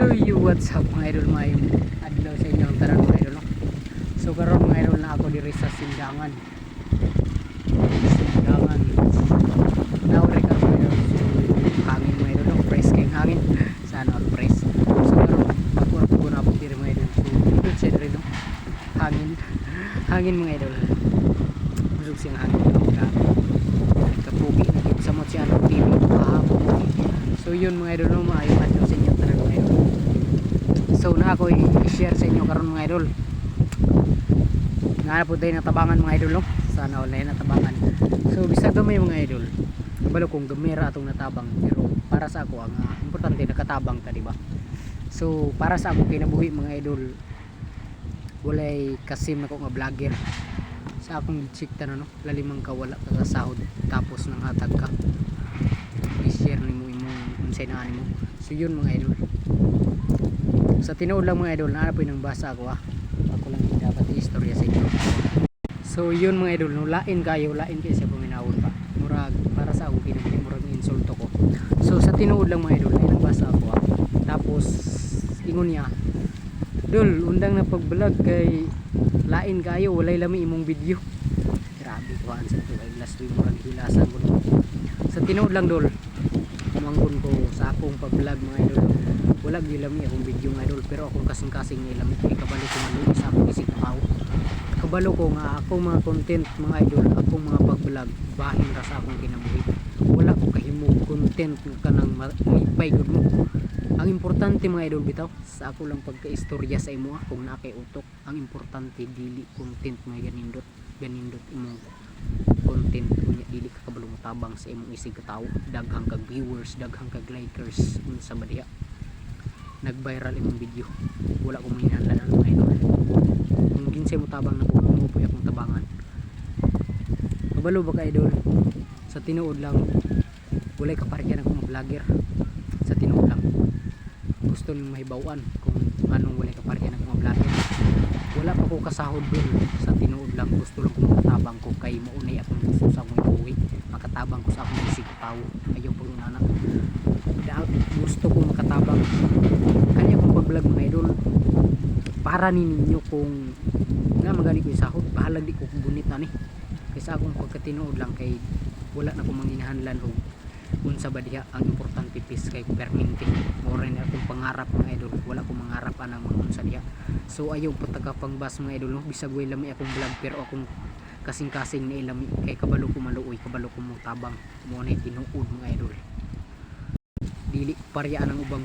So what's up mga idol, may adlaw sa inyo ang tanan mga idol no? So karon mga idol na ako diri sa Sindangan nauri ka mga idol. So hangin mga idol no? Press kayong hangin sana all press. So karon ako ko na po diri mga idol. So dito siya diri no? Hangin mga idol, busog siyang hangin no? Kapugi na dito sa motsi anong TV kahapon. So yun mga idol no, maayo adlaw sa inyo tanan mga idol. So na ako i-share sa inyo karon mga idol. Nga po tayo natabangan mga idol no. Sana wala natabangan. So bisag gamay mga idol. Kabalo kong gamera atong natabang, pero para sa ako ang importante nakatabang ta di ba? So para sa ako kinabuhi mga idol, walay kasim nako nga vlogger. Sa akong chikta no, lalimang ka wala ka kasahod tapos nang hatag ka. I-share nimo imong unsay na nimo. So yun mga idol. Sa tinuod lang mga idol, naana po yung basa ako ako lang yung dapat i-istorya sa inyo. So yun mga idol, no, lain kayo siya puminawon pa murag para sa ako kinabili murag insulto ko. So sa tinuod lang mga idol, ay basa ako tapos ingon niya, dol undang na pag-vlog kay lain kayo walay lami imong video. Grabe kuhaan sa to, ay last week murag hilasan ko no. Sa tinuod lang dol, manggon ko sa akong pag-vlog mga idol, wala gilami akong video nga idol, pero akong kasing-kasing na ilami kay kabalo ko maluwi sa akong isip tao. Kabalo ko nga akong mga content mga idol, akong mga pag-vlog bahin ra sa akong kinabuhi. Wala ko kahimog content nga kanang malipay gud mo. Ang importante mga idol bitaw sa ako lang pagka-istorya sa imo kung na kay utok. Ang importante dili content mga ganindot imong content kunya, dili ka kabalo mo tabang sa imong isig ka tawo. Daghang kag viewers, daghang kag likers unsa ba diha. Nag-viral imong video, wala ko mahinahanglan mga idol. Kung ginsay mo tabang na pumupuy akong tabangan, kabalo ba ka idol? Sa tinuod lang, walay kaparehyan akong vlogger. Sa tinuod lang, gusto nang mahibawan kung anong walay kaparehyan akong vlogger. Wala pa ko kasahod dun. Sa tinuod lang, gusto lang ko makatabang ko kay maunay akong gusto sa akong iuwi, makatabang ko sa akong isig tao. Ayaw pag unana, gusto ko makatabang kanya kong pag-vlog mga idol para ninyo kung nga magaling ko yung sahod, bahalag di ko bunit na ni kaysa akong pagkatinuod lang kay wala na akong manginahanlan o unsa ba diha. Ang importante pis kay perminti more na akong pangarap mga idol, wala akong mangarap anang mga unsa diha. So ayaw patagkapangbas mga idol no, bisag way lami akong vlog pero akong kasing-kasing na ilami kay kabalo ko maluoy, kabalo ko mo tabang mo na tinuod mga idol. Dili paryaan ang ubang